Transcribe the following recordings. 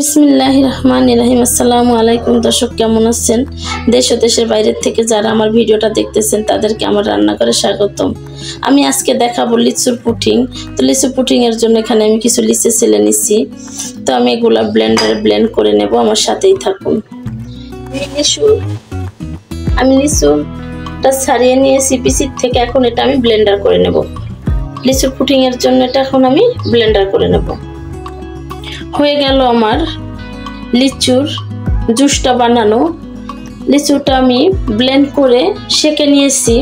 বিসমিল্লাহির রহমানির রহিম। আসসালামু আলাইকুম দর্শক, কেমন আছেন? দেশ ও দেশের বাইরে থেকে যারা আমার ভিডিওটা দেখতেছেন তাদেরকে আমার রান্নাঘরে স্বাগতম। আমি আজকে দেখাবো লিচুর পুডিং। তো লিচু পুডিং এর জন্য এখানে আমি কিছু লিচু ছিলে নিছি। তো আমি এগুলা ব্লেন্ডারে ব্লেন্ড করে নেব, আমার সাথেই থাকুন। আমি লিচুটা ছাড়িয়ে নিয়েছি পিসির থেকে, এখন এটা আমি ব্লেন্ডার করে নেব। লিচুর পুডিং এর জন্য এটা এখন আমি ব্লেন্ডার করে নেব। হয়ে গেল আমার লিচুর জুসটা বানানো। লিচুটা আমি ব্লেন্ড করে সেকে নিয়েছি।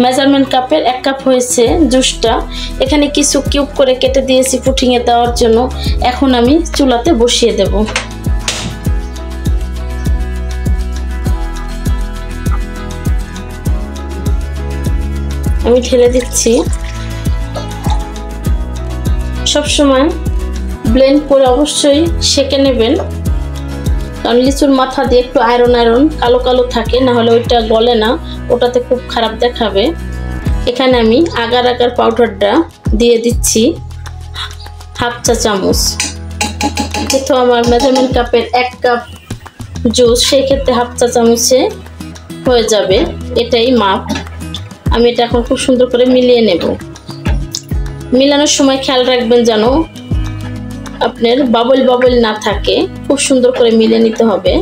মেজারমেন্ট কাপের 1 কাপ হয়েছে জুসটা। এখানে কিছু কিউব করে কেটে দিয়েছি পুডিংয়ে দেওয়ার জন্য। এখন আমি চুলাতে বসিয়ে দেব। আমি ঢেলে দিচ্ছি। সবসময় ব্লেন্ড করে অবশ্যই সেকে নেবেন, কারণ লিচুর মাথা দিয়ে একটু আয়রন কালো কালো থাকে, না হলে ওইটা গলে না, ওটাতে খুব খারাপ দেখাবে। এখানে আমি আগার পাউডারটা দিয়ে দিচ্ছি হাফ চা চামচ। যেহেতু আমার মেজারমেন্ট কাপের 1 কাপ জুস, সেই ক্ষেত্রে হাফ চা চামচে হয়ে যাবে, এটাই মাপ। আমি এটা এখন খুব সুন্দর করে মিলিয়ে নেব। মিলানোর সময় খেয়াল রাখবেন যেন আপনার বাবল না থাকে। খুব সুন্দর করে মিলিয়ে নিতে হবে।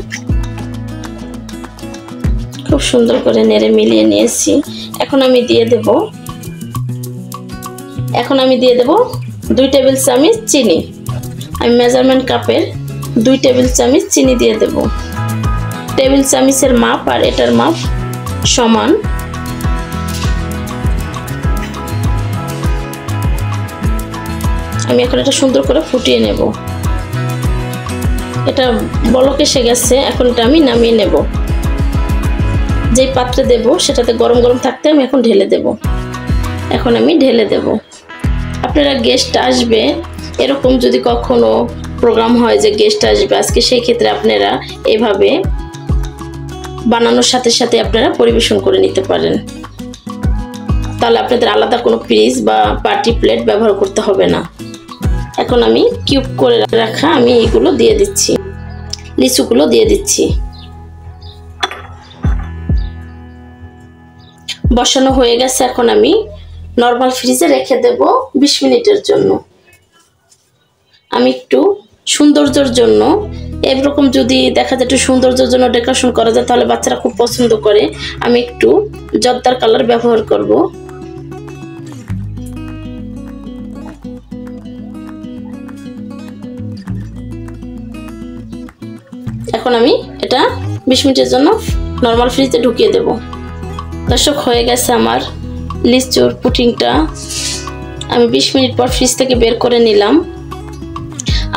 খুব সুন্দর করে নেড়ে মিলিয়ে নিয়েছি। এখন আমি দিয়ে দেব 2 টেবিল চামচ চিনি। আমি মেজারমেন্ট কাপের 2 টেবিল চামচ চিনি দিয়ে দেব। টেবিল চামচের মাপ আর এটার মাপ সমান। আমি এখন এটা সুন্দর করে ফুটিয়ে নেব। এটা বলক এসে গেছে, এখন এটা আমি নামিয়ে নেব। যেই পাত্রে দেব সেটাতে গরম গরম থাকতে আমি এখন ঢেলে দেব। এখন আমি ঢেলে দেব। আপনারা গেস্ট আসবে, এরকম যদি কখনো প্রোগ্রাম হয় যে গেস্ট আসবে আজকে, সেই ক্ষেত্রে আপনারা এভাবে বানানোর সাথে সাথে আপনারা পরিবেশন করে নিতে পারেন। তাহলে আপনাদের আলাদা কোনো পিস বা পার্টি প্লেট ব্যবহার করতে হবে না। এখন আমি কিউব করে রাখা আমি এগুলো দিয়ে দিচ্ছি, লিচুগুলো দিয়ে দিচ্ছি। বসানো হয়ে গেছে, এখন আমি নরমাল ফ্রিজে রেখে দেব 20 মিনিটের জন্য। আমি একটু সৌন্দর্যের জন্য, এরকম যদি দেখা যায় একটু সৌন্দর্যের জন্য ডেকোরেশন করা যায় তাহলে বাচ্চারা খুব পছন্দ করে, আমি একটু জর্দার কালার ব্যবহার করব। এখন আমি এটা 20 মিনিটের জন্য নরমাল ফ্রিজে ঢুকিয়ে দেব। দর্শক, হয়ে গেছে আমার লিচুর পুডিংটা। আমি 20 মিনিট পর ফ্রিজ থেকে বের করে নিলাম।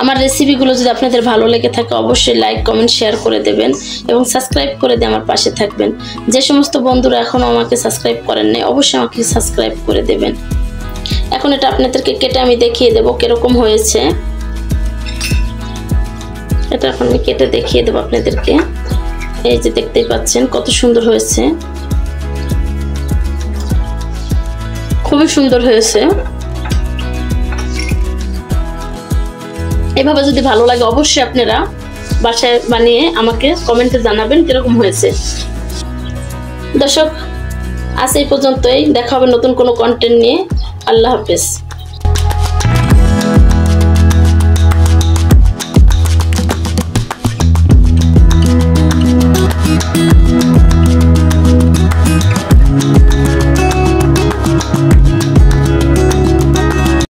আমার রেসিপিগুলো যদি আপনাদের ভালো লেগে থাকে অবশ্যই লাইক কমেন্ট শেয়ার করে দেবেন এবং সাবস্ক্রাইব করে দিয়ে আমার পাশে থাকবেন। যে সমস্ত বন্ধুরা এখনও আমাকে সাবস্ক্রাইব করেন নাই অবশ্যই আমাকে সাবস্ক্রাইব করে দেবেন। এখন এটা আপনাদেরকে কেটে আমি দেখিয়ে দেব কিরকম হয়েছে। এটা এখন আমি কেটে দেখিয়ে দেবো আপনাদেরকে। এই যে দেখতেই পাচ্ছেন কত সুন্দর হয়েছে, খুবই সুন্দর হয়েছে। এভাবে যদি ভালো লাগে অবশ্যই আপনারা বাসায় বানিয়ে আমাকে কমেন্টে জানাবেন কিরকম হয়েছে। দর্শক, আজ এই পর্যন্তই, দেখা হবে নতুন কোনো কন্টেন্ট নিয়ে। আল্লাহ হাফেজ।